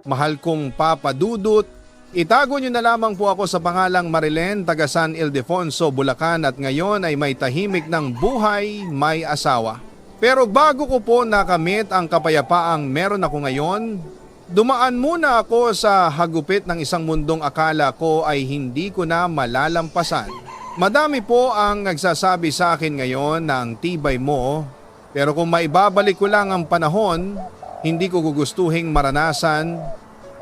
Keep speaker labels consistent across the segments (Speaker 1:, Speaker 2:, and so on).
Speaker 1: Mahal kong Papa Dudut, itago niyo na lamang po ako sa pangalang Marilen, taga San Ildefonso, Bulacan at ngayon ay may tahimik ng buhay, may asawa. Pero bago ko po nakamit ang kapayapaang meron ako ngayon, dumaan muna ako sa hagupit ng isang mundong akala ko ay hindi ko na malalampasan. Madami po ang nagsasabi sa akin ngayon na ang tibay mo, pero kung maibabalik ko lang ang panahon, hindi ko gugustuhing maranasan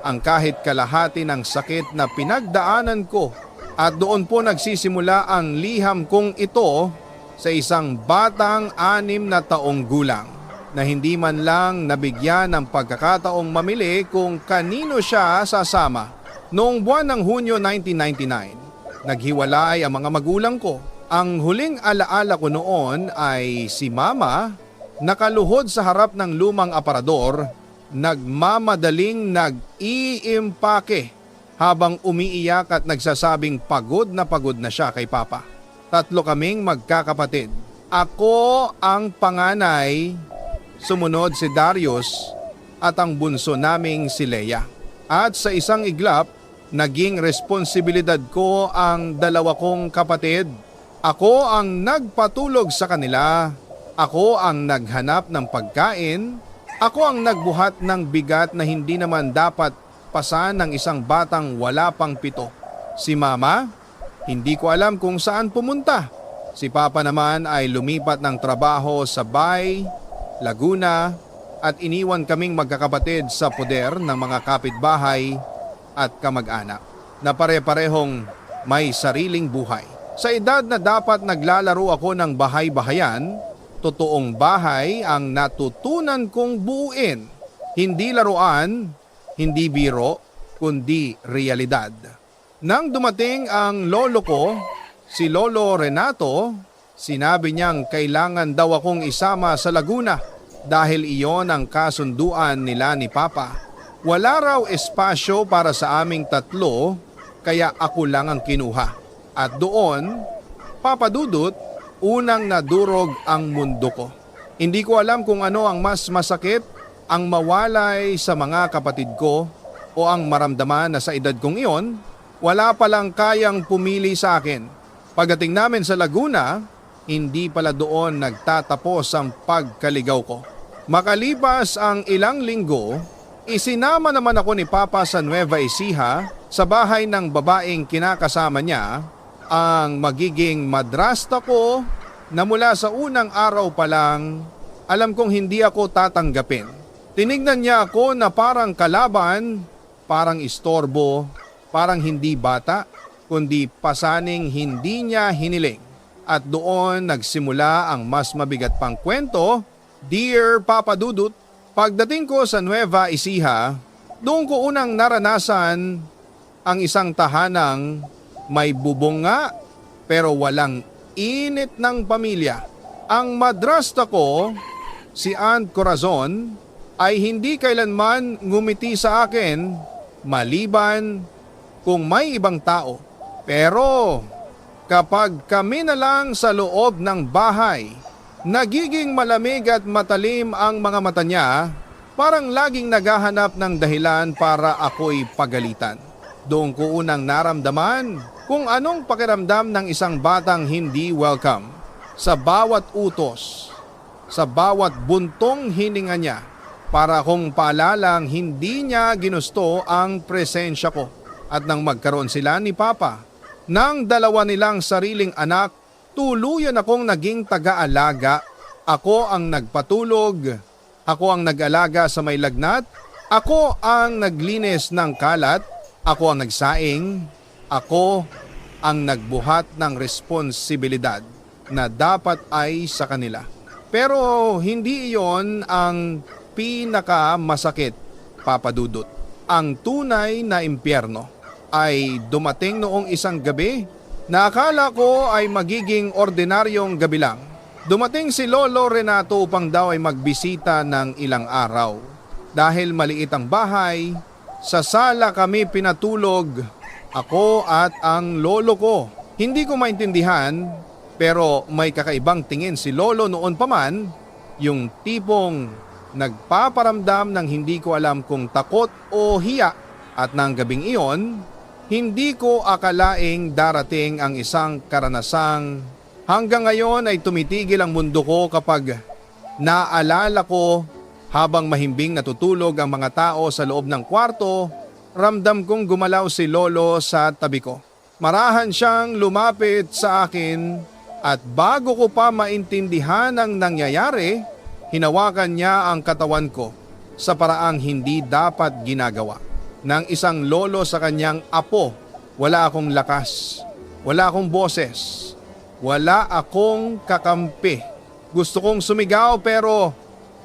Speaker 1: ang kahit kalahati ng sakit na pinagdaanan ko at doon po nagsisimula ang liham kong ito sa isang batang 6 na taong gulang na hindi man lang nabigyan ng pagkakataong mamili kung kanino siya sasama. Noong buwan ng Hunyo 1999, naghiwalay ang mga magulang ko. Ang huling alaala ko noon ay si Mama nakaluhod sa harap ng lumang aparador, nagmamadaling nag-iimpake habang umiiyak at nagsasabing pagod na siya kay Papa. 3 kaming magkakapatid. Ako ang panganay, sumunod si Darius at ang bunso naming si Leia. At sa isang iglap, naging responsibilidad ko ang 2 kong kapatid. Ako ang nagpatulog sa kanila. Ako ang naghanap ng pagkain. Ako ang nagbuhat ng bigat na hindi naman dapat pasan ng isang batang wala pang 7. Si Mama, hindi ko alam kung saan pumunta. Si Papa naman ay lumipat ng trabaho sa Bay, Laguna at iniwan kaming magkakapatid sa poder ng mga kapitbahay at kamag-anak na pare-parehong may sariling buhay. Sa edad na dapat naglalaro ako ng bahay-bahayan, totoong bahay ang natutunan kong buuin. Hindi laruan, hindi biro, kundi realidad. Nang dumating ang lolo ko, si Lolo Renato, sinabi niyang kailangan daw akong isama sa Laguna dahil iyon ang kasunduan nila ni Papa. Wala raw espasyo para sa aming 3, kaya ako lang ang kinuha. At doon, Papa Dudut, unang nadurog ang mundo ko. Hindi ko alam kung ano ang mas masakit, ang mawalay sa mga kapatid ko o ang maramdaman na sa edad kong iyon, wala palang kayang pumili sa akin. Pagdating namin sa Laguna, hindi pala doon nagtatapos ang pagkaligaw ko. Makalipas ang ilang linggo, isinama naman ako ni Papa sa Nueva Ecija sa bahay ng babaeng kinakasama niya, ang magiging madrasta ko na mula sa unang araw pa lang, alam kong hindi ako tatanggapin. Tinignan niya ako na parang kalaban, parang istorbo, parang hindi bata, kundi pasaning hindi niya hiniling. At doon nagsimula ang mas mabigat pang kwento. Dear Papa Dudut, pagdating ko sa Nueva Ecija, doon ko unang naranasan ang isang tahanang may bubong nga, pero walang init ng pamilya. Ang madrasta ko, si Aunt Corazon, ay hindi kailanman ngumiti sa akin maliban kung may ibang tao. Pero kapag kami na lang sa loob ng bahay, nagiging malamig at matalim ang mga mata niya, parang laging naghahanap ng dahilan para ako'y pagalitan. Doon ko unang naramdaman kung anong pakiramdam ng isang batang hindi welcome. Sa bawat utos, sa bawat buntong hininga niya, para kong paalalang hindi niya ginusto ang presensya ko. At nang magkaroon sila ni Papa ng 2 nilang sariling anak, tuluyan akong naging taga-alaga. Ako ang nagpatulog, ako ang nag-alaga sa may lagnat, ako ang naglinis ng kalat, ako ang nagsaing, ako ang nagbuhat ng responsibilidad na dapat ay sa kanila. Pero hindi iyon ang pinakamasakit, Papa Dudut. Ang tunay na impyerno ay dumating noong isang gabi na akala ko ay magiging ordinaryong gabi lang. Dumating si Lolo Renato upang daw ay magbisita ng ilang araw. Dahil maliit ang bahay, sa sala kami pinatulog, ako at ang lolo ko. Hindi ko maintindihan, pero may kakaibang tingin si Lolo noon pa man, yung tipong nagpaparamdam ng hindi ko alam kung takot o hiya at ng gabing iyon, hindi ko akalaing darating ang isang karanasang hanggang ngayon ay tumitigil ang mundo ko kapag naalala ko habang mahimbing natutulog ang mga tao sa loob ng kwarto, ramdam kong gumalaw si Lolo sa tabi ko. Marahan siyang lumapit sa akin at bago ko pa maintindihan ang nangyayari, hinawakan niya ang katawan ko sa paraang hindi dapat ginagawa. Ng isang lolo sa kanyang apo, wala akong lakas, wala akong boses, wala akong kakampi. Gusto kong sumigaw pero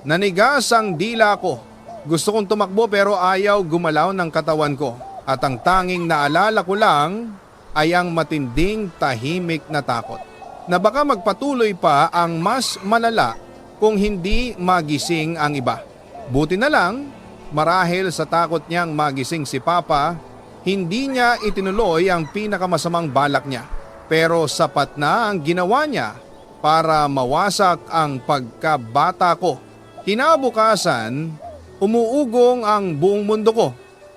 Speaker 1: nanigas ang dila ko. Gusto kong tumakbo pero ayaw gumalaw ng katawan ko. At ang tanging naalala ko lang ay ang matinding tahimik na takot na baka magpatuloy pa ang mas malala kung hindi magising ang iba. Buti na lang, marahil sa takot niyang magising si Papa, hindi niya itinuloy ang pinakamasamang balak niya. Pero sapat na ang ginawa niya para mawasak ang pagkabata ko. Kinabukasan, umuugong ang buong mundo ko.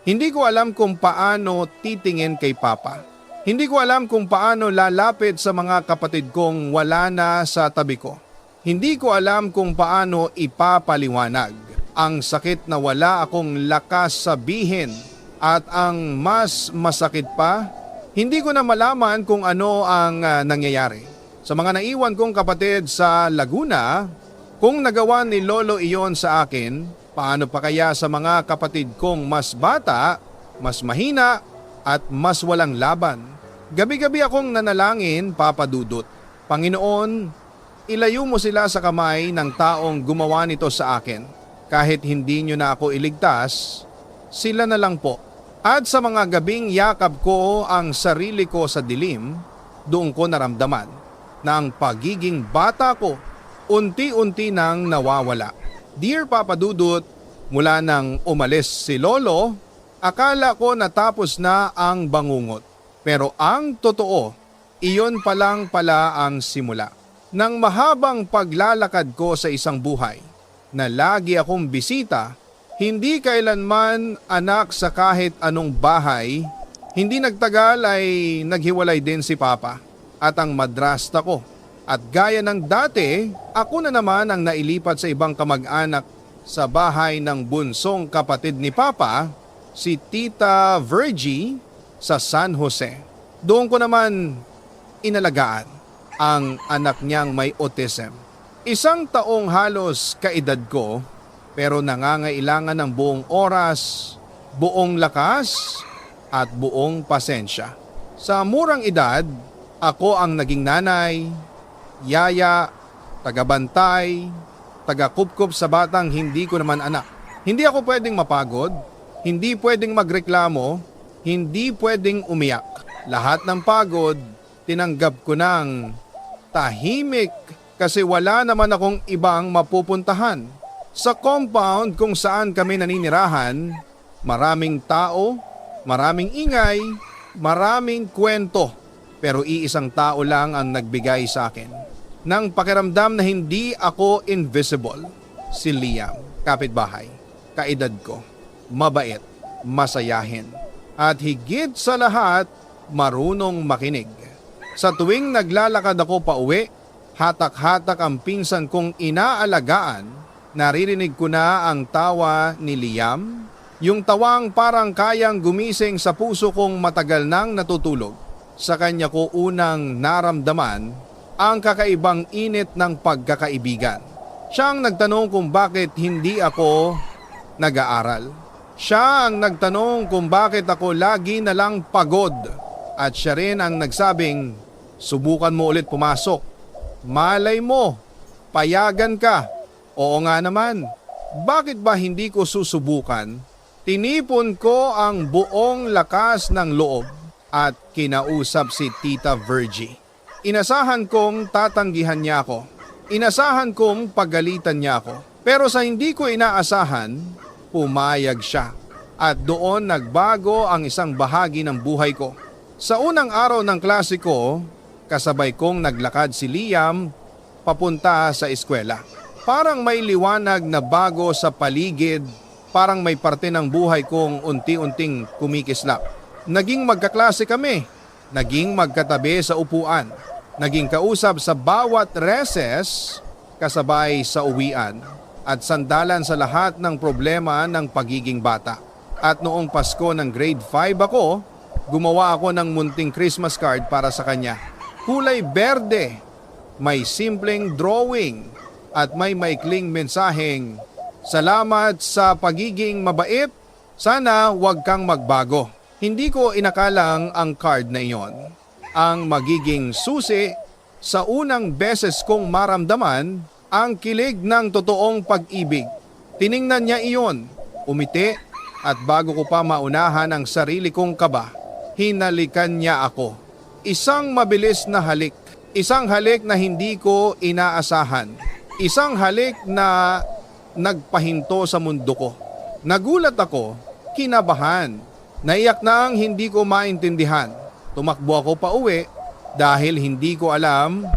Speaker 1: Hindi ko alam kung paano titingin kay Papa. Hindi ko alam kung paano lalapit sa mga kapatid kong wala na sa tabi ko. Hindi ko alam kung paano ipapaliwanag ang sakit na wala akong lakas sabihin at ang mas masakit pa, hindi ko na malaman kung ano ang nangyayari. Sa mga naiwan kong kapatid sa Laguna, kung nagawa ni Lolo iyon sa akin, paano pa kaya sa mga kapatid kong mas bata, mas mahina at mas walang laban? Gabi-gabi akong nanalangin, Papa Dudut. Panginoon, ilayo mo sila sa kamay ng taong gumawa nito sa akin. Kahit hindi nyo na ako iligtas, sila na lang po. At sa mga gabing yakap ko ang sarili ko sa dilim, doon ko naramdaman na ang pagiging bata ko unti-unti nang nawawala. Dear Papa Dudut, mula nang umalis si Lolo, akala ko natapos na ang bangungot. Pero ang totoo, iyon pa lang pala ang simula ng mahabang paglalakad ko sa isang buhay na lagi akong bisita, hindi kailanman anak sa kahit anong bahay. Hindi nagtagal ay naghiwalay din si Papa at ang madrasta ko. At gaya ng dati, ako na naman ang nailipat sa ibang kamag-anak sa bahay ng bunsong kapatid ni Papa, si Tita Virgie sa San Jose. Doon ko naman inalagaan ang anak niyang may autism. 1 taong halos kaedad ko pero nangangailangan ng buong oras, buong lakas at buong pasensya. Sa murang edad, ako ang naging nanay, yaya, tagabantay, tagakupkup sa batang hindi ko naman anak. Hindi ako pwedeng mapagod, hindi pwedeng magreklamo, hindi pwedeng umiyak. Lahat ng pagod, tinanggap ko ng tahimik kasi wala naman akong ibang mapupuntahan. Sa compound kung saan kami naninirahan, maraming tao, maraming ingay, maraming kwento. Pero iisang tao lang ang nagbigay sa akin ng pakiramdam na hindi ako invisible. Si Liam, kapitbahay, kaedad ko, mabait, masayahin, at higit sa lahat, marunong makinig. Sa tuwing naglalakad ako pa uwi, hatak-hatak ang pinsan kong inaalagaan, naririnig ko na ang tawa ni Liam, yung tawang parang kayang gumising sa puso kong matagal nang natutulog. Sa kanya ko unang naramdaman ang kakaibang init ng pagkakaibigan. Siya ang nagtanong kung bakit hindi ako nag-aaral. Siya ang nagtanong kung bakit ako lagi na lang pagod. At siya rin ang nagsabing, subukan mo ulit pumasok. Malay mo, payagan ka. Oo nga naman, bakit ba hindi ko susubukan? Tinipon ko ang buong lakas ng loob at kinausap si Tita Virgie. Inasahan kong tatanggihan niya ako. Inasahan kong pagalitan niya ako. Pero sa hindi ko inaasahan, pumayag siya. At doon nagbago ang isang bahagi ng buhay ko. Sa unang araw ng klase ko, kasabay kong naglakad si Liam papunta sa eskwela. Parang may liwanag na bago sa paligid, parang may parte ng buhay kong unti-unting kumikislap. Naging magkaklase kami, naging magkatabi sa upuan, naging kausap sa bawat recess, kasabay sa uwian, at sandalan sa lahat ng problema ng pagiging bata. At noong Pasko ng grade 5 ako, gumawa ako ng munting Christmas card para sa kanya. Kulay berde, may simpleng drawing at may maikling mensaheng, "Salamat sa pagiging mabait, sana wag kang magbago." Hindi ko inakalang ang card na iyon ang magiging susi sa unang beses kong maramdaman ang kilig ng totoong pag-ibig. Tiningnan niya iyon, umiti, at bago ko pa maunahan ang sarili kong kaba, hinalikan niya ako. Isang mabilis na halik, isang halik na hindi ko inaasahan, isang halik na nagpahinto sa mundo ko. Nagulat ako, kinabahan, naiyak nang hindi ko maintindihan. Tumakbo ako pa uwi dahil hindi ko alam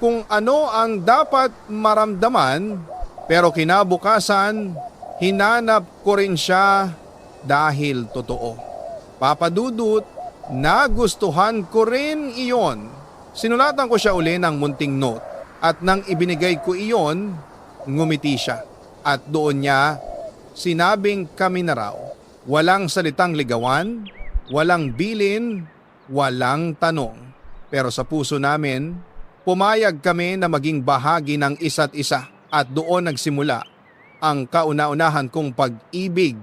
Speaker 1: kung ano ang dapat maramdaman, pero kinabukasan, hinanap ko rin siya dahil totoo. Papa Dudut, nagustuhan ko rin iyon. Sinulatan ko siya uli ng munting note at nang ibinigay ko iyon, ngumiti siya. At doon niya sinabing kami na raw. Walang salitang ligawan, walang bilin, walang tanong. Pero sa puso namin, pumayag kami na maging bahagi ng isa't isa at doon nagsimula ang kauna-unahan kong pag-ibig.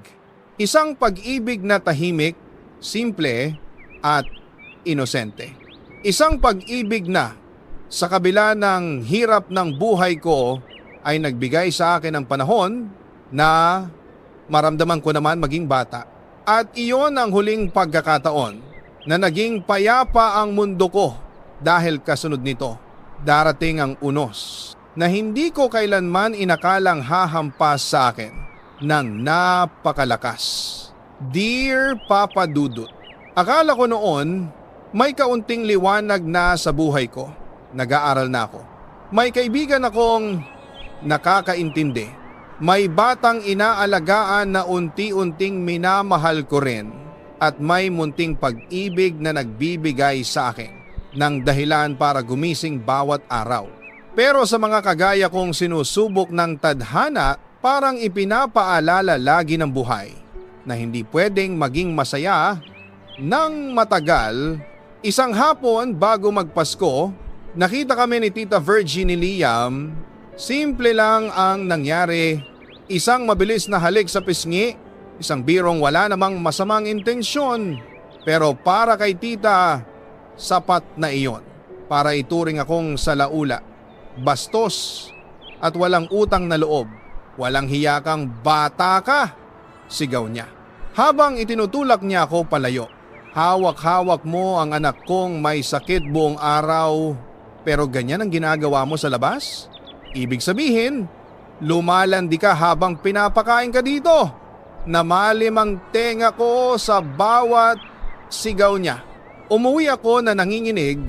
Speaker 1: Isang pag-ibig na tahimik, simple at inosente. Isang pag-ibig na sa kabila ng hirap ng buhay ko ay nagbigay sa akin ng panahon na maramdaman ko naman maging bata. At iyon ang huling pagkakataon na naging payapa ang mundo ko dahil kasunod nito. Darating ang unos na hindi ko kailanman inakalang hahampas sa akin ng napakalakas. Dear Papa Dudut, akala ko noon may kaunting liwanag na sa buhay ko. Nag-aaral na ako. May kaibigan akong nakakaintindi. May batang inaalagaan na unti-unting minamahal ko rin. At may munting pag-ibig na nagbibigay sa akin ng dahilan para gumising bawat araw. Pero sa mga kagaya kong sinusubok ng tadhana, parang ipinapaalala lagi ng buhay na hindi pwedeng maging masaya ng matagal. Isang hapon bago magpasko, nakita kami ni Tita Virgie ni Liam. Simple lang ang nangyari, isang mabilis na halik sa pisngi, isang birong wala namang masamang intensyon. Pero para kay Tita, sapat na iyon para ituring akong salaula, bastos at walang utang na loob. Walang hiyakang bata ka, sigaw niya. Habang itinutulak niya ako palayo, hawak-hawak mo ang anak kong may sakit buong araw, pero ganyan ang ginagawa mo sa labas? Ibig sabihin, lumalandi ka habang pinapakain ka dito. Namalim ang tenga ko sa bawat sigaw niya. Umuwi ako na nanginginig,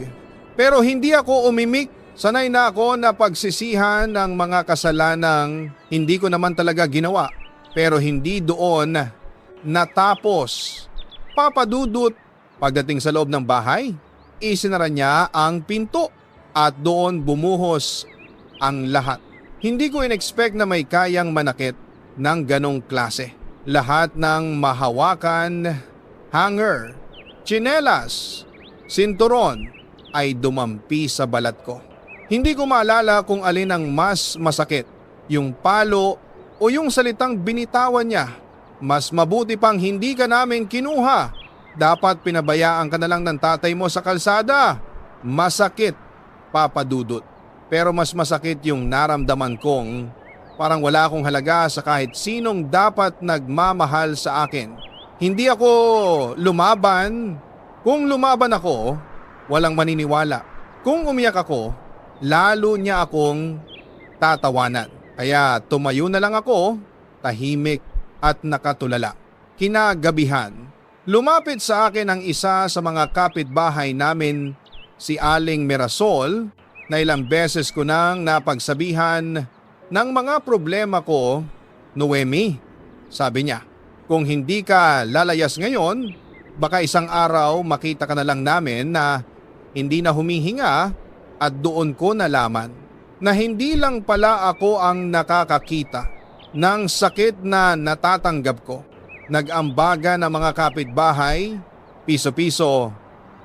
Speaker 1: pero hindi ako umimik. Sanay na ako na pagsisihan ng mga kasalanang hindi ko naman talaga ginawa. Pero hindi doon natapos. Papa Dudut, pagdating sa loob ng bahay, isinara niya ang pinto at doon bumuhos ang lahat. Hindi ko in-expect na may kayang manakit ng ganong klase. Lahat ng mahawakan, hanger, tsinelas, sinturon ay dumampi sa balat ko. Hindi ko maalala kung alin ang mas masakit, yung palo o yung salitang binitawan niya. Mas mabuti pang hindi ka namin kinuha. Dapat pinabayaan ka na lang ng tatay mo sa kalsada. Masakit, Papa Dudut. Pero mas masakit yung naramdaman kong parang wala akong halaga sa kahit sinong dapat nagmamahal sa akin. Hindi ako lumaban. Kung lumaban ako, walang maniniwala. Kung umiyak ako, lalo niya akong tatawanan. Kaya tumayo na lang ako, tahimik at nakatulala. Kinagabihan, lumapit sa akin ang isa sa mga kapitbahay namin, si Aling Mirasol, na ilang beses ko nang napagsabihan ng mga problema ko, Noemi. Sabi niya, kung hindi ka lalayas ngayon, baka isang araw makita ka na lang namin na hindi na humihinga at doon ko nalaman na hindi lang pala ako ang nakakakita ng sakit na natatanggap ko. Nag-ambaga ng mga kapitbahay, piso-piso,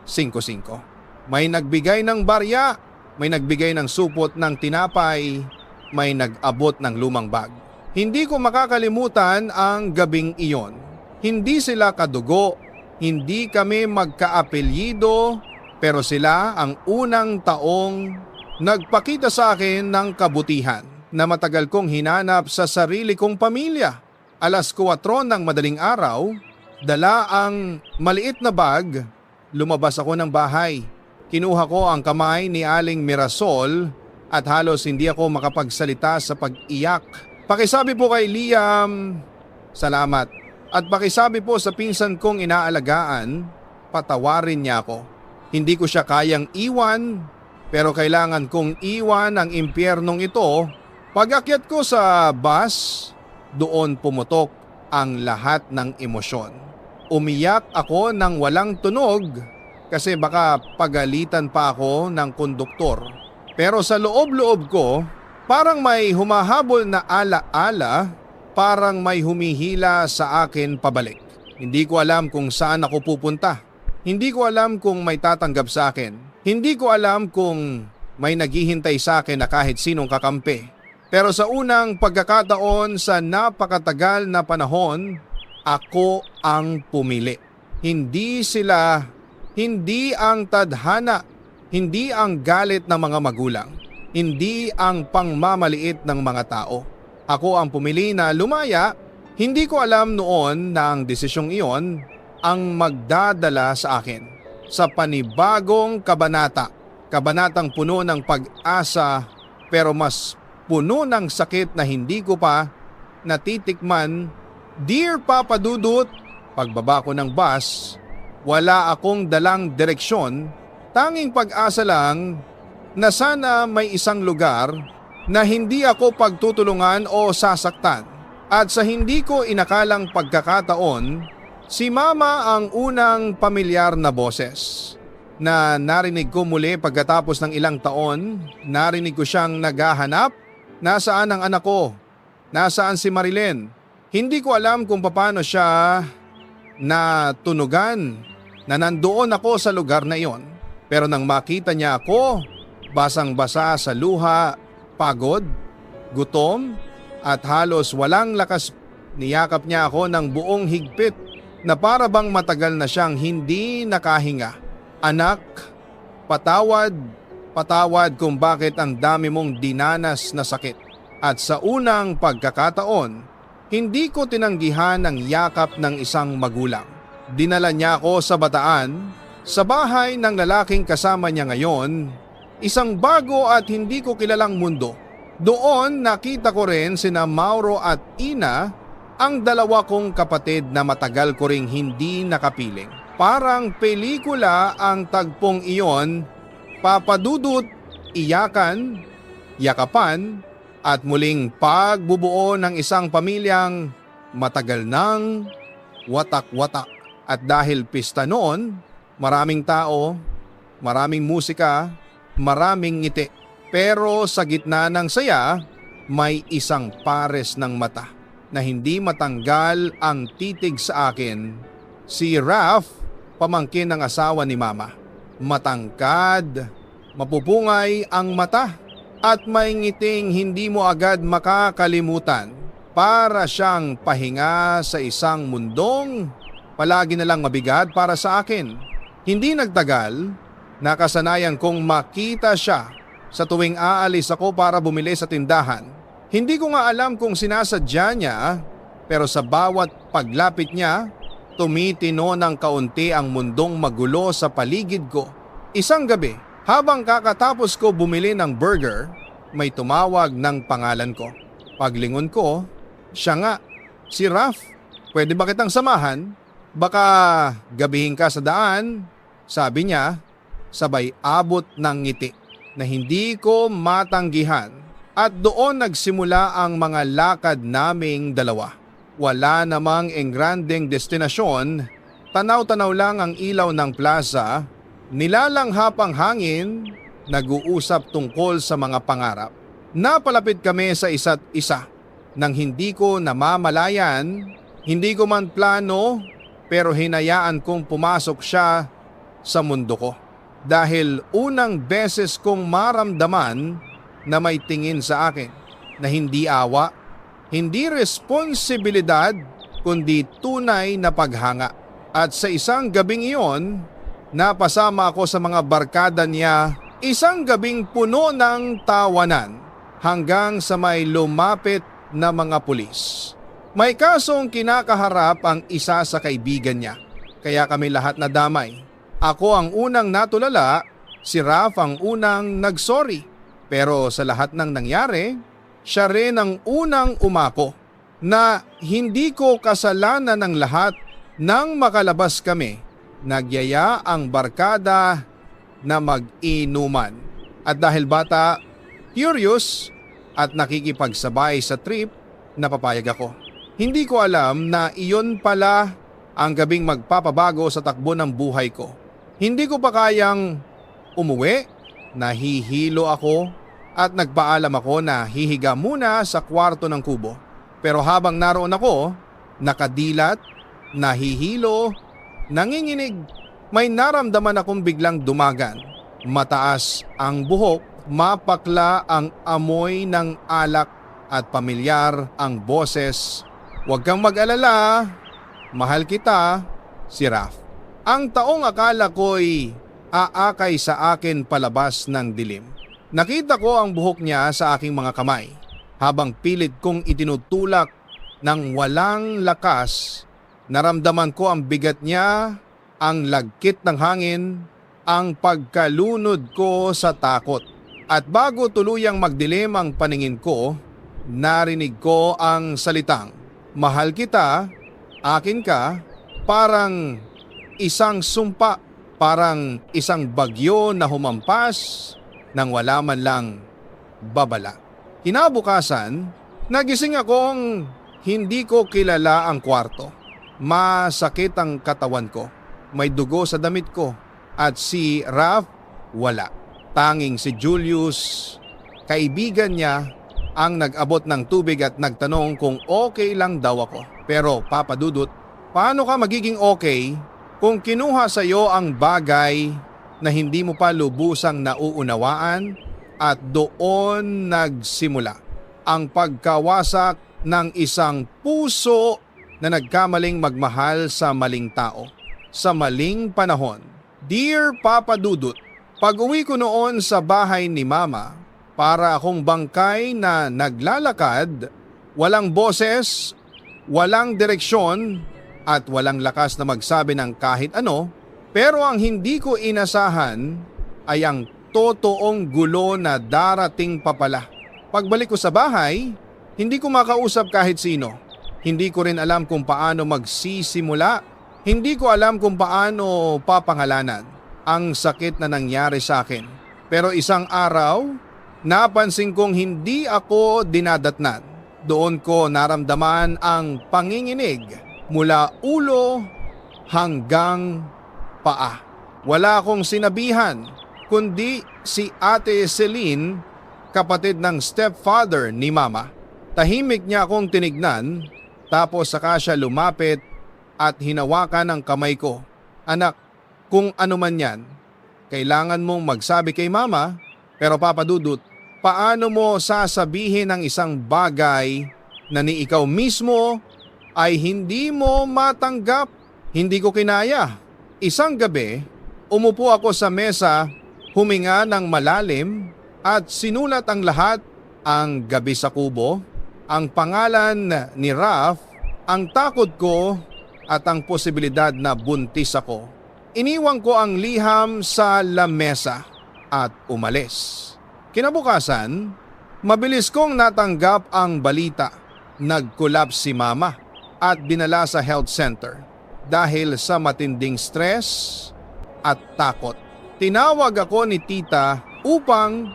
Speaker 1: 5-5. May nagbigay ng barya, may nagbigay ng supot ng tinapay, may nag-abot ng lumang bag. Hindi ko makakalimutan ang gabing iyon. Hindi sila kadugo, hindi kami magkaapelyido, pero sila ang unang taong nagpakita sa akin ng kabutihan na matagal kong hinanap sa sarili kong pamilya. 4:00 ng madaling araw, dala ang maliit na bag, lumabas ako ng bahay. Kinuha ko ang kamay ni Aling Mirasol at halos hindi ako makapagsalita sa pag-iyak. Pakisabi po kay Liam, salamat. At pakisabi po sa pinsan kong inaalagaan, patawarin niya ako. Hindi ko siya kayang iwan, pero kailangan kong iwan ang impyernong ito. Pag-akyat ko sa bus, doon pumutok ang lahat ng emosyon. Umiyak ako ng walang tunog kasi baka pagalitan pa ako ng konduktor. Pero sa loob-loob ko, parang may humahabol na ala-ala, parang may humihila sa akin pabalik. Hindi ko alam kung saan ako pupunta. Hindi ko alam kung may tatanggap sa akin. Hindi ko alam kung may naghihintay sa akin na kahit sinong kakampi. Pero sa unang pagkakataon sa napakatagal na panahon, ako ang pumili. Hindi sila, hindi ang tadhana, hindi ang galit ng mga magulang, hindi ang pangmamaliit ng mga tao. Ako ang pumili na lumaya. Hindi ko alam noon na ang desisyong iyon ang magdadala sa akin sa panibagong kabanata. Kabanatang puno ng pag-asa pero mas puno ng sakit na hindi ko pa natitikman. Dear Papa Dudut, pagbaba ko ng bus, wala akong dalang direksyon, tanging pag-asa lang na sana may isang lugar na hindi ako pagtutulungan o sasaktan. At sa hindi ko inakalang pagkakataon, si Mama ang unang pamilyar na boses na narinig ko muli pagkatapos ng ilang taon. Narinig ko siyang naghahanap. Nasaan ang anak ko? Nasaan si Marilyn? Hindi ko alam kung paano siya natunugan na nandoon ako sa lugar na iyon. Pero nang makita niya ako, basang-basa sa luha, pagod, gutom at halos walang lakas, niyakap niya ako ng buong higpit na para bang matagal na siyang hindi nakahinga. Anak, patawad kung bakit ang dami mong dinanas na sakit. At sa unang pagkakataon, hindi ko tinanggihan ang yakap ng isang magulang. Dinala niya ako sa Bataan, sa bahay ng lalaking kasama niya ngayon, isang bago at hindi ko kilalang mundo. Doon nakita ko rin sina Mauro at Ina, ang dalawa kong kapatid na matagal ko ring hindi nakapiling. Parang pelikula ang tagpong iyon. Papadudot, iyakan, yakapan, at muling pagbubuo ng isang pamilyang matagal nang watak-watak. At dahil pista noon, maraming tao, maraming musika, maraming ngiti. Pero sa gitna ng saya, may isang pares ng mata na hindi matanggal ang titig sa akin. Si Raf, pamangkin ng asawa ni Mama. Matangkad, mapupungay ang mata at may ngiting hindi mo agad makakalimutan. Para siyang pahinga sa isang mundong palagi na lang mabigat para sa akin. Hindi nagtagal, nakasanayan kong makita siya sa tuwing aalis ako para bumili sa tindahan. Hindi ko nga alam kung sinasadya niya, pero sa bawat paglapit niya, tumitino ng kaunti ang mundong magulo sa paligid ko. Isang gabi, habang kakatapos ko bumili ng burger, may tumawag ng pangalan ko. Paglingon ko, siya nga, si Raf. Pwede ba kitang samahan? Baka gabihin ka sa daan, sabi niya, sabay abot ng ngiti na hindi ko matanggihan. At doon nagsimula ang mga lakad naming dalawa. Wala namang engrandeng destinasyon, tanaw-tanaw lang ang ilaw ng plaza, nilalanghap ang hangin, nag-uusap tungkol sa mga pangarap. Napalapit kami sa isa't isa nang hindi ko namamalayan, hindi ko man plano pero hinayaan kong pumasok siya sa mundo ko. Dahil unang beses kong maramdaman na may tingin sa akin na hindi awa, hindi responsibilidad, kundi tunay na paghanga. At sa isang gabing iyon, napasama ako sa mga barkada niya, isang gabing puno ng tawanan hanggang sa may lumapit na mga pulis. May kasong kinakaharap ang isa sa kaibigan niya, kaya kami lahat nadamay. Ako ang unang natulala, si Raf ang unang nagsorry. Pero sa lahat ng nangyari, siya rin ang unang umako na hindi ko kasalanan ng lahat. Nang makalabas kami, nagyaya ang barkada na mag-inuman. At dahil bata, curious at nakikipagsabay sa trip, napapayag ako. Hindi ko alam na iyon pala ang gabing magpapabago sa takbo ng buhay ko. Hindi ko pa kayang umuwi, nahihilo ako at nagpaalam ako na hihiga muna sa kwarto ng kubo. Pero habang naroon ako, nakadilat, nahihilo, nanginginig, may naramdaman akong biglang dumagan. Mataas ang buhok, mapakla ang amoy ng alak at pamilyar ang boses. "Huwag kang mag-alala, mahal kita," si Raf. Ang taong akala ko'y aakay sa akin palabas ng dilim. Nakita ko ang buhok niya sa aking mga kamay habang pilit kong itinutulak ng walang lakas. Naramdaman ko ang bigat niya, ang lagkit ng hangin, ang pagkalunod ko sa takot. At bago tuluyang magdilim ang paningin ko, narinig ko ang salitang, "Mahal kita, akin ka," parang isang sumpa, parang isang bagyo na humampas nang wala man lang babala. Kinabukasan, nagising akong hindi ko kilala ang kwarto. Masakit ang katawan ko, may dugo sa damit ko at si Raf wala. Tanging si Julius, kaibigan niya, ang nag-abot ng tubig at nagtanong kung okay lang daw ako. Pero Papa Dudut, paano ka magiging okay kung kinuha sa iyo ang bagay na hindi mo pa lubusang nauunawaan at doon nagsimula ang pagkawasak ng isang puso na nagkamaling magmahal sa maling tao, sa maling panahon. Dear Papa Dudut, pag-uwi ko noon sa bahay ni Mama, para akong bangkay na naglalakad, walang boses, walang direksyon at walang lakas na magsabi ng kahit ano. Pero ang hindi ko inasahan ay ang totoong gulo na darating pa pala. Pagbalik ko sa bahay, hindi ko makausap kahit sino. Hindi ko rin alam kung paano magsisimula. Hindi ko alam kung paano papangalanan ang sakit na nangyari sa akin. Pero isang araw, napansin kong hindi ako dinadatnan. Doon ko naramdaman ang panginginig mula ulo hanggang paa. Wala akong sinabihan, kundi si Ate Celine, kapatid ng stepfather ni Mama. Tahimik niya akong tinignan, tapos saka siya lumapit at hinawakan ang kamay ko. "Anak, kung ano man yan, kailangan mong magsabi kay Mama. Pero Papa Dudut, paano mo sasabihin ang isang bagay na ni ikaw mismo ay hindi mo matanggap?" Hindi ko kinaya. Isang gabi, umupo ako sa mesa, huminga ng malalim at sinulat ang lahat, ang gabi sa kubo, ang pangalan ni Raf, ang takot ko at ang posibilidad na buntis ako. Iniwan ko ang liham sa lamesa at umalis. Kinabukasan, mabilis kong natanggap ang balita. Nag-collapse si Mama at dinala sa health center dahil sa matinding stress at takot. Tinawag ako ni Tita upang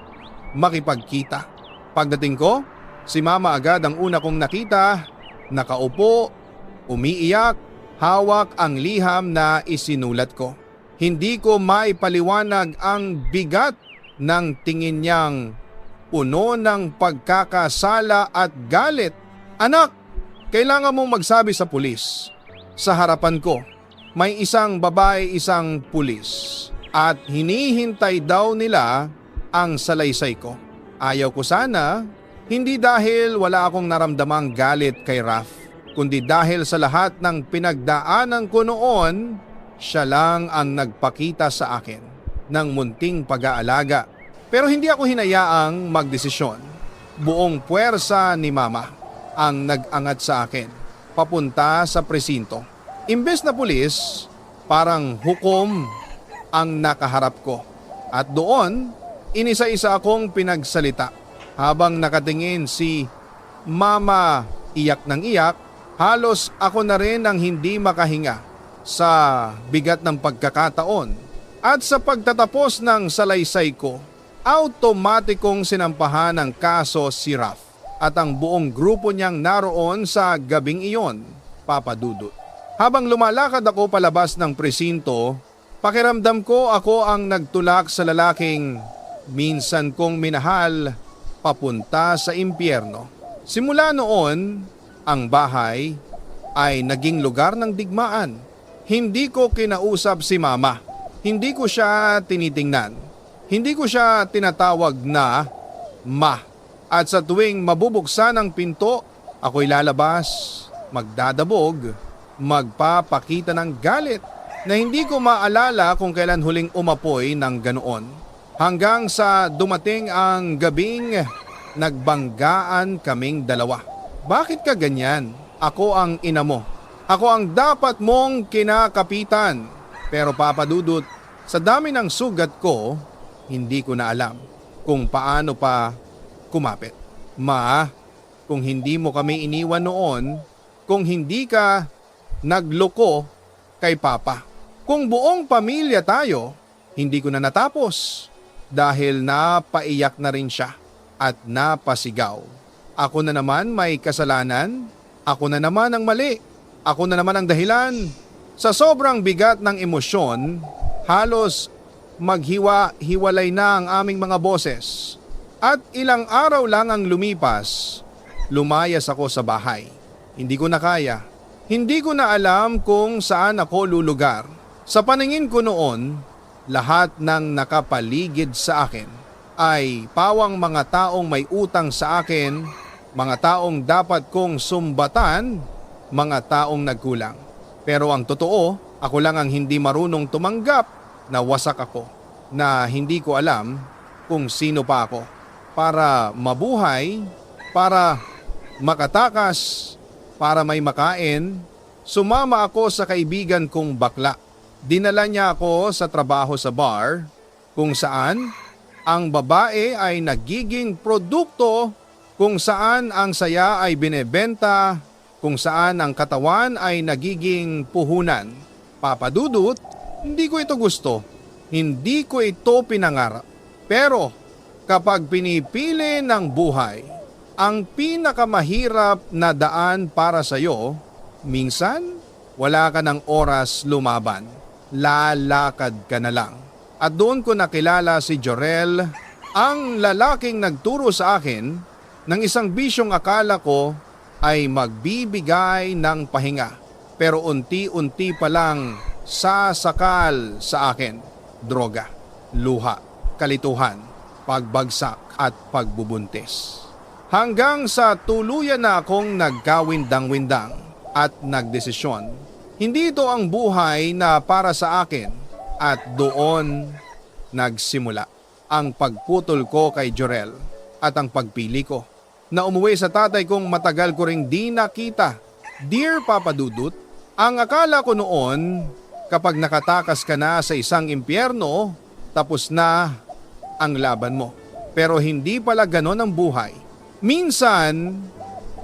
Speaker 1: makipagkita. Pagdating ko, si mama agad ang una kong nakita, nakaupo, umiiyak, hawak ang liham na isinulat ko. Hindi ko maipaliwanag ang bigat ng tingin niyang puno ng pagkakasala at galit. Anak, kailangan mong magsabi sa pulis. Sa harapan ko, may isang babae, isang pulis at hinihintay daw nila ang salaysay ko. Ayaw ko sana, hindi dahil wala akong naramdamang galit kay Raf, kundi dahil sa lahat ng pinagdaanan ko noon, siya lang ang nagpakita sa akin ng munting pag-aalaga. Pero hindi ako hinayaang magdesisyon. Buong puwersa ni mama ang nag-angat sa akin papunta sa presinto. Imbes na pulis, parang hukom ang nakaharap ko. At doon, inisa-isa akong pinagsalita. Habang nakatingin si mama iyak ng iyak, halos ako na rin ang hindi makahinga sa bigat ng pagkakataon. At sa pagtatapos ng salaysay ko, automatikong sinampahan ng kaso si Raf at ang buong grupo niyang naroon sa gabing iyon, Papa Dudut. Habang lumalakad ako palabas ng presinto, pakiramdam ko ako ang nagtulak sa lalaking minsan kong minahal papunta sa impyerno. Simula noon, ang bahay ay naging lugar ng digmaan. Hindi ko kinausap si mama. Hindi ko siya tinitingnan. Hindi ko siya tinatawag na ma. At sa tuwing mabubuksan ang pinto, ako'y lalabas, magdadabog, magpapakita ng galit na hindi ko maalala kung kailan huling umapoy ng ganoon. Hanggang sa dumating ang gabing nagbanggaan kaming dalawa. Bakit ka ganyan? Ako ang ina mo. Ako ang dapat mong kinakapitan. Pero Papa Dudut, sa dami ng sugat ko, hindi ko na alam kung paano pa kumapit. Ma, kung hindi mo kami iniwan noon, kung hindi ka nagloko kay Papa, kung buong pamilya tayo, hindi ko na natapos dahil napaiyak na rin siya at napasigaw. Ako na naman may kasalanan, ako na naman ang mali, ako na naman ang dahilan. Sa sobrang bigat ng emosyon, halos maghiwa-hiwalay na ang aming mga boses. At ilang araw lang ang lumipas, lumayas ako sa bahay. Hindi ko na kaya. Hindi ko na alam kung saan ako lulugar. Sa paningin ko noon, lahat ng nakapaligid sa akin ay pawang mga taong may utang sa akin, mga taong dapat kong sumbatan, mga taong nagkulang. Pero ang totoo, ako lang ang hindi marunong tumanggap na wasak ako, na hindi ko alam kung sino pa ako. Para mabuhay, para makatakas, para may makain, sumama ako sa kaibigan kong bakla. Dinala niya ako sa trabaho sa bar, kung saan ang babae ay nagiging produkto, kung saan ang saya ay binebenta, kung saan ang katawan ay nagiging puhunan. Papa Dudut, hindi ko ito gusto. Hindi ko ito pinangarap. Pero kapag pinipili ng buhay ang pinakamahirap na daan para sa iyo, minsan wala ka ng oras lumaban. Lalakad ka na lang. At doon ko nakilala si Jorel, ang lalaking nagturo sa akin ng isang bisyong akala ko ay magbibigay ng pahinga. Pero unti-unti pa lang sasakal sa akin. Droga, luha, kalituhan, pagbagsak at pagbubuntis. Hanggang sa tuluyan na akong nagkawindang-windang at nagdesisyon. Hindi ito ang buhay na para sa akin at doon nagsimula ang pagputol ko kay Jorel at ang pagpili ko na umuwi sa tatay kong matagal ko ring di nakita. Dear Papa Dudut, ang akala ko noon kapag nakatakas ka na sa isang impyerno, tapos na ang laban mo. Pero hindi pala ganon ang buhay. Minsan,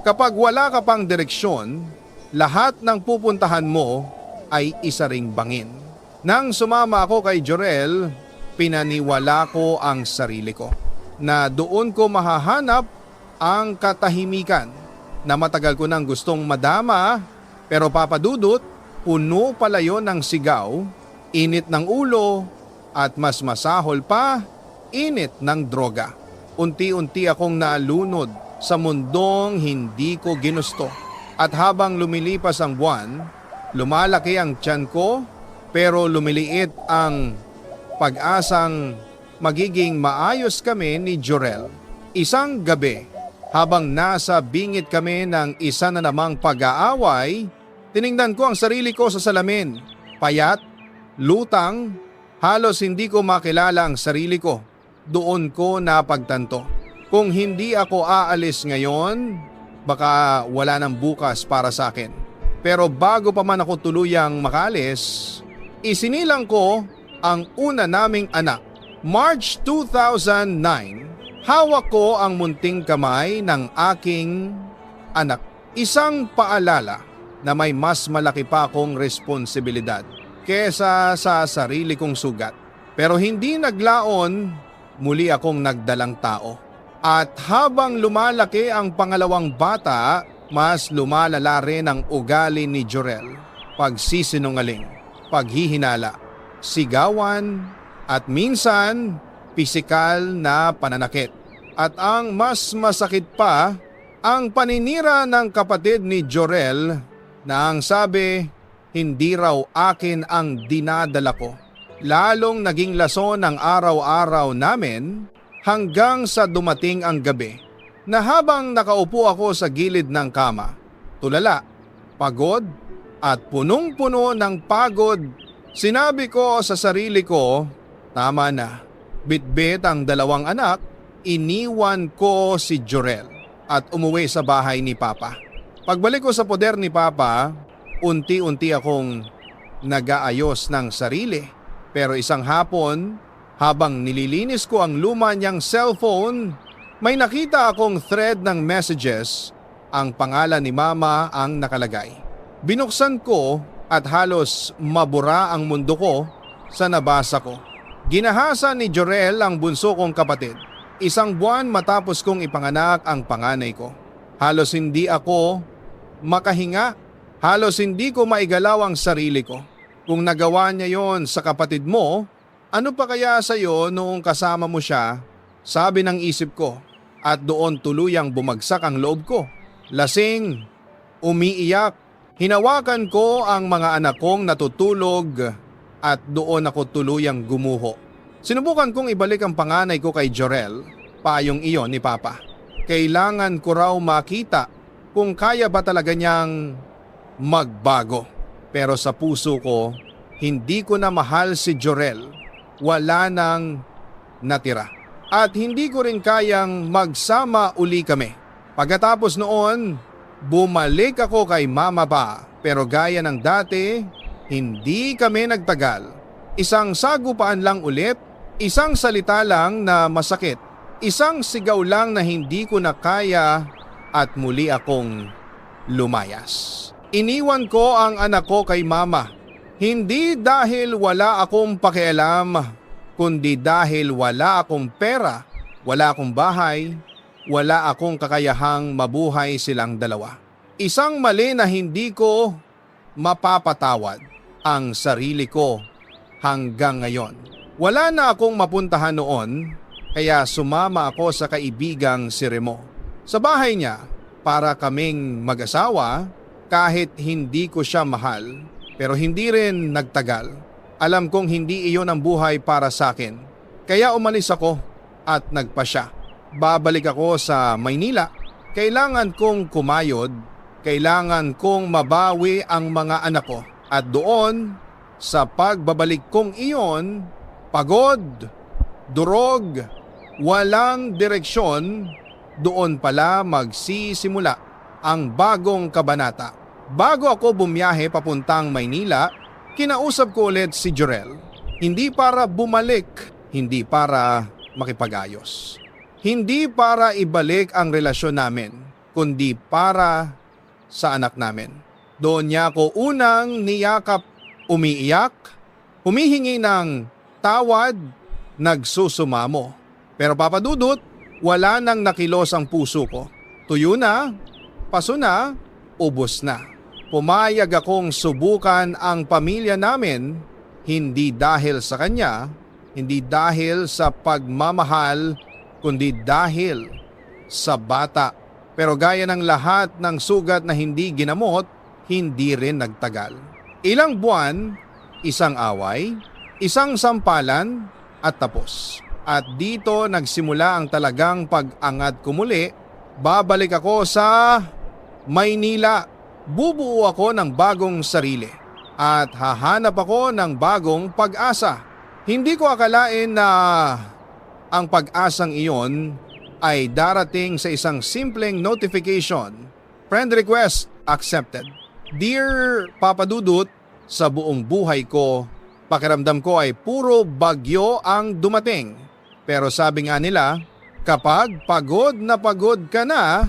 Speaker 1: kapag wala ka pang direksyon, lahat ng pupuntahan mo ay isa ring bangin. Nang sumama ako kay Jorel, pinaniwala ko ang sarili ko na doon ko mahahanap ang katahimikan na matagal ko nang gustong madama, pero Papa Dudut, puno pala yon ng sigaw, init ng ulo at mas masahol pa, init ng droga. Unti-unti akong nalunod sa mundong hindi ko ginusto. At habang lumilipas ang buwan, lumalaki ang tiyan ko pero lumiliit ang pag-asang magiging maayos kami ni Jorel. Isang gabi, habang nasa bingit kami ng isa na namang pag-aaway, tiningnan ko ang sarili ko sa salamin. Payat, lutang, halos hindi ko makilala ang sarili ko. Doon ko napagtanto. Kung hindi ako aalis ngayon, baka wala nang bukas para sa akin. Pero bago pa man ako tuluyang makalis, isinilang ko ang una naming anak. March 2009, hawak ko ang munting kamay ng aking anak. Isang paalala na may mas malaki pa akong responsibilidad kesa sa sarili kong sugat. Pero hindi naglaon, muli akong nagdalang tao. At habang lumalaki ang pangalawang bata, mas lumalala rin ang ugali ni Jorel. Pagsisinungaling, paghihinala, sigawan, at minsan pisikal na pananakit. At ang mas masakit pa, ang paninira ng kapatid ni Jorel na ang sabi, hindi raw akin ang dinadala ko. Lalong naging lason ang araw-araw namin hanggang sa dumating ang gabi na habang nakaupo ako sa gilid ng kama, tulala, pagod at punong-puno ng pagod, sinabi ko sa sarili ko, tama na, bitbit ang dalawang anak, iniwan ko si Jorel at umuwi sa bahay ni Papa. Pagbalik ko sa poder ni Papa, unti-unti akong nag-aayos ng sarili. Pero isang hapon, habang nililinis ko ang luma niyang cellphone, may nakita akong thread ng messages, ang pangalan ni Mama ang nakalagay. Binuksan ko at halos mabura ang mundo ko sa nabasa ko. Ginahasa ni Jorel ang bunso kong kapatid. Isang buwan matapos kong ipanganak ang panganay ko. Halos hindi ako makahinga, halos hindi ko maigalaw ang sarili ko. Kung nagawa niya yon sa kapatid mo, ano pa kaya sa iyo noong kasama mo siya? Sabi ng isip ko at doon tuluyang bumagsak ang loob ko. Lasing, umiiyak, hinawakan ko ang mga anak kong natutulog at doon ako tuluyang gumuho. Sinubukan kong ibalik ang panganay ko kay Jorel, payong iyon ni Papa. Kailangan ko raw makita kung kaya ba talaga niyang magbago. Pero sa puso ko, hindi ko na mahal si Jorel. Wala nang natira. At hindi ko rin kayang magsama uli kami. Pagkatapos noon, bumalik ako kay Mama pa. Pero gaya ng dati, hindi kami nagtagal. Isang sagupaan lang ulit, isang salita lang na masakit. Isang sigaw lang na hindi ko na kaya at muli akong lumayas. Iniwan ko ang anak ko kay Mama. Hindi dahil wala akong pakialam, kundi dahil wala akong pera, wala akong bahay, wala akong kakayahang mabuhay silang dalawa. Isang mali na hindi ko mapapatawad ang sarili ko hanggang ngayon. Wala na akong mapuntahan noon, kaya sumama ako sa kaibigang si Remo. Sa bahay niya, para kaming mag-asawa. Kahit hindi ko siya mahal, pero hindi rin nagtagal. Alam kong hindi iyon ang buhay para sa akin. Kaya umalis ako at nagpasya. Babalik ako sa Maynila. Kailangan kong kumayod. Kailangan kong mabawi ang mga anak ko. At doon, sa pagbabalik kong iyon, pagod, durog, walang direksyon, doon pala magsisimula ang bagong kabanata. Bago ako bumiyahe papuntang Maynila, kinausap ko ulit si Jorel. Hindi para bumalik, hindi para makipag-ayos. Hindi para ibalik ang relasyon namin, kundi para sa anak namin. Doon niya ako unang niyakap, umiiyak, humihingi ng tawad, nagsusumamo. Pero Papa Dudut, Wala nang nakilos ang puso ko. Tuyo na, paso na, ubos na. Pumayag akong subukan ang pamilya namin, hindi dahil sa kanya, hindi dahil sa pagmamahal, kundi dahil sa bata. Pero gaya ng lahat ng sugat na hindi ginamot, hindi rin nagtagal. Ilang buwan, isang away, isang sampalan at tapos. At dito nagsimula ang talagang pag-angat ko muli. Babalik ako sa Maynila. Bubuo ako ng bagong sarili at hahanap ako ng bagong pag-asa. Hindi ko akalain na ang pag-asang iyon ay darating sa isang simpleng notification. Friend request accepted. Dear Papa Dudut, sa buong buhay ko, pakiramdam ko ay puro bagyo ang dumating. Pero sabi nga nila, kapag pagod na pagod ka na,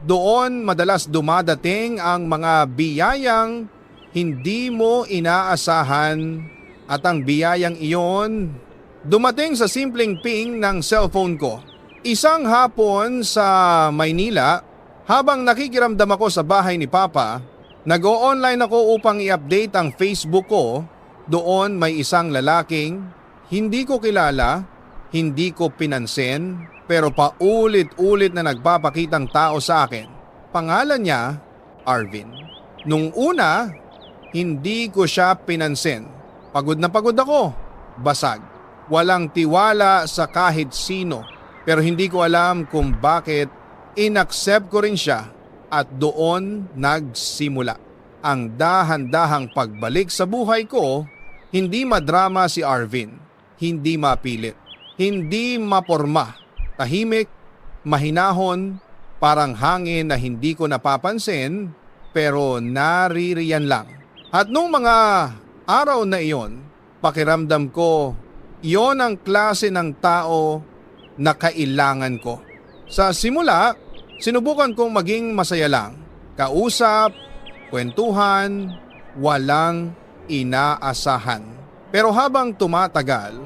Speaker 1: doon madalas dumadating ang mga biyayang hindi mo inaasahan at ang biyayang iyon dumating sa simpleng ping ng cellphone ko. Isang hapon sa Maynila, habang nakikiramdam ako sa bahay ni Papa, nag-o-online ako upang i-update ang Facebook ko. Doon may isang lalaking hindi ko kilala, hindi ko pinansin, pero paulit-ulit na nagpapakitang tao sa akin. Pangalan niya, Arvin. Nung una, hindi ko siya pinansin. Pagod na pagod ako, basag. Walang tiwala sa kahit sino. Pero hindi ko alam kung bakit inaccept ko rin siya at doon nagsimula. Ang dahan-dahang pagbalik sa buhay ko, hindi madrama si Arvin, hindi mapilit, hindi maporma. Tahimik, mahinahon, parang hangin na hindi ko napapansin pero naririyan lang. At nung mga araw na iyon, pakiramdam ko, iyon ang klase ng tao na kailangan ko. Sa simula, sinubukan kong maging masaya lang. Kausap, kwentuhan, walang inaasahan. Pero habang tumatagal,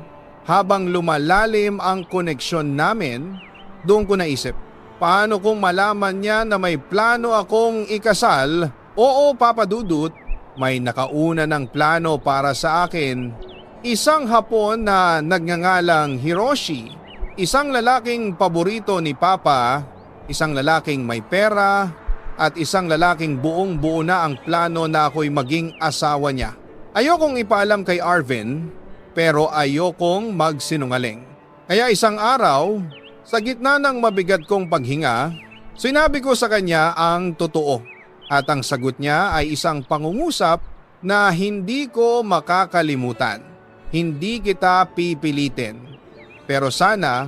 Speaker 1: habang lumalalim ang koneksyon namin, doon ko naisip, paano kung malaman niya na may plano akong ikasal? Oo, Papa Dudut, may nakauna ng plano para sa akin. Isang Hapon na nagngangalang Hiroshi, isang lalaking paborito ni Papa, isang lalaking may pera, at isang lalaking buong-buo na ang plano na ako'y maging asawa niya. Ayokong ipaalam kay Arvin, pero ayokong magsinungaling. Kaya isang araw, sa gitna ng mabigat kong paghinga, sinabi ko sa kanya ang totoo. At ang sagot niya ay isang pangungusap na hindi ko makakalimutan. Hindi kita pipilitin. Pero sana,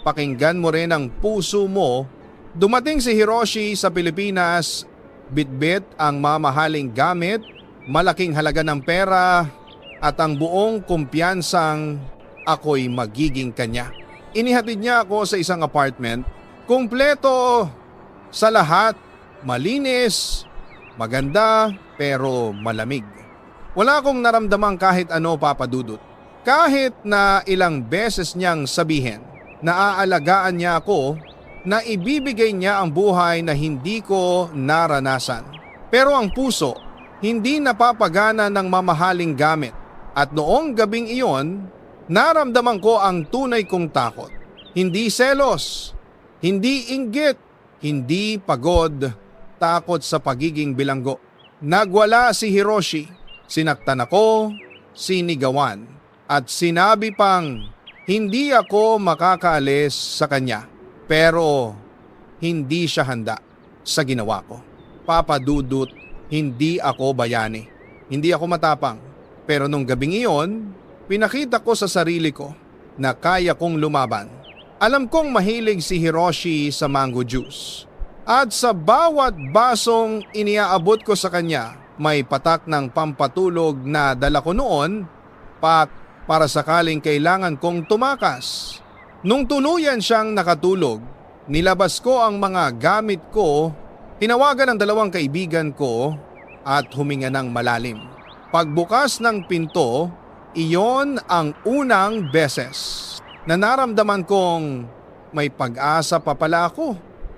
Speaker 1: pakinggan mo rin ang puso mo. Dumating si Hiroshi sa Pilipinas, bitbit ang mamahaling gamit, malaking halaga ng pera, at ang buong kumpiyansang ako'y magiging kanya. Inihatid niya ako sa isang apartment, kumpleto sa lahat, malinis, maganda pero malamig. Wala akong naramdamang kahit ano, Papa Dudut. Kahit na ilang beses niyang sabihin na aalagaan niya ako, na ibibigay niya ang buhay na hindi ko naranasan. Pero ang puso, hindi napapagana ng mamahaling gamit. At noong gabing iyon, naramdaman ko ang tunay kong takot. Hindi selos, hindi inggit, hindi pagod, takot sa pagiging bilanggo. Nagwala si Hiroshi, sinaktan ako, sinigawan, at sinabi pang hindi ako makakaalis sa kanya. Pero hindi siya handa sa ginawa ko. Papa Dudut, hindi ako bayani, hindi ako matapang. Pero nung gabing iyon, pinakita ko sa sarili ko na kaya kong lumaban. Alam kong mahilig si Hiroshi sa mango juice. At sa bawat basong iniaabot ko sa kanya, may patak ng pampatulog na dala ko noon, para sakaling kailangan kong tumakas. Nung tuluyan siyang nakatulog, nilabas ko ang mga gamit ko, tinawagan ang dalawang kaibigan ko at huminga ng malalim. Pagbukas ng pinto, iyon ang unang beses na naramdaman kong may pag-asa pa pala ako.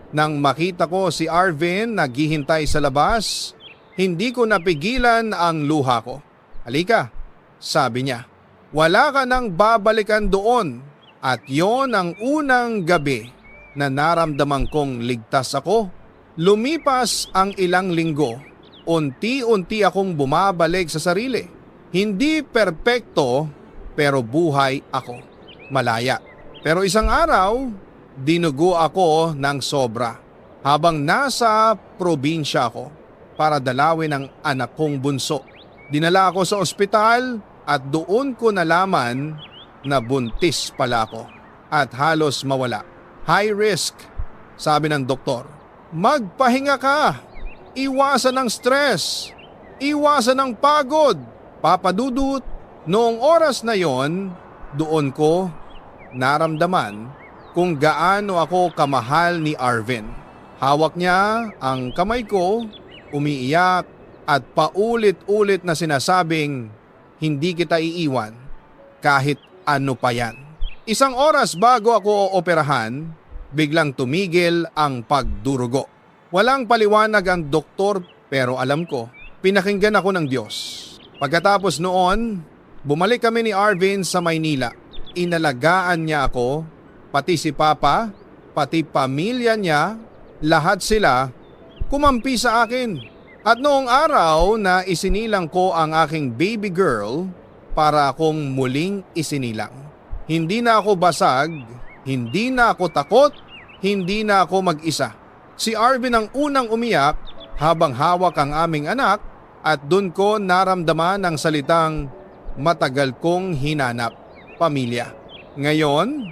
Speaker 1: Nang makita ko si Arvin naghihintay sa labas, hindi ko napigilan ang luha ko. "Halika," sabi niya. "Wala ka nang babalikan doon." At yon ang unang gabi na naramdaman kong ligtas ako. Lumipas ang ilang linggo, unti-unti akong bumabalik sa sarili. Hindi perpekto pero buhay ako. Malaya. Pero isang araw, dinugo ako ng sobra habang nasa probinsya ako para dalawin ang anak kong bunso. Dinala ako sa ospital at doon ko nalaman na buntis pala ako at halos mawala. High risk, sabi ng doktor. Magpahinga ka, iwasan ng stress, iwasan ng pagod. Papadudot, noong oras na yon, doon ko naramdaman kung gaano ako kamahal ni Arvin. Hawak niya ang kamay ko, umiiyak at paulit-ulit na sinasabing hindi kita iiwan kahit ano pa yan. Isang oras bago ako operahan, biglang tumigil ang pagdurugo. Walang paliwanag ang doktor pero alam ko, pinakinggan ako ng Diyos. Pagkatapos noon, bumalik kami ni Arvin sa Maynila. Inalagaan niya ako, pati si Papa, pati pamilya niya, lahat sila kumampi sa akin. At noong araw na isinilang ko ang aking baby girl para akong muling isinilang. Hindi na ako basag, hindi na ako takot, hindi na ako mag-isa. Si Arvin ang unang umiyak habang hawak ang aming anak at dun ko naramdaman ang salitang matagal kong hinanap, pamilya. Ngayon,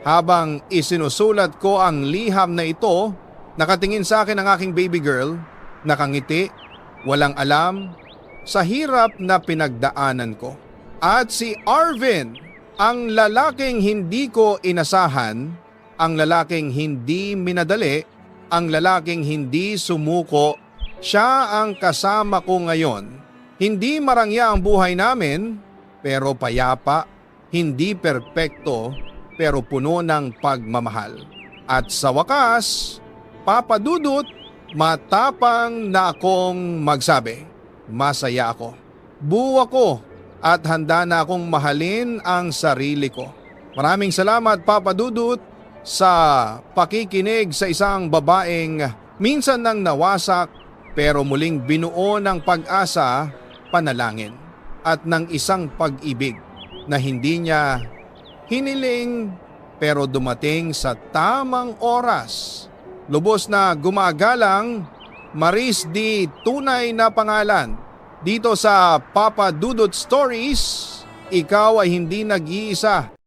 Speaker 1: habang isinusulat ko ang liham na ito, nakatingin sa akin ang aking baby girl, nakangiti, walang alam, sa hirap na pinagdaanan ko. At si Arvin, ang lalaking hindi ko inasahan, ang lalaking hindi minadali, ang lalaking hindi sumuko, siya ang kasama ko ngayon. Hindi marangya ang buhay namin, pero payapa, hindi perpekto, pero puno ng pagmamahal. At sa wakas, papadudot, matapang na akong magsabi, masaya ako. Buo ako at handa na akong mahalin ang sarili ko. Maraming salamat Papa Dudut sa pakikinig sa isang babaeng minsan nang nawasak pero muling binuo ng pag-asa, panalangin at ng isang pag-ibig na hindi niya hiniling pero dumating sa tamang oras. Lubos na gumagalang, Maris D. tunay na pangalan. Dito sa Papa Dudut Stories, ikaw ay hindi nag-iisa.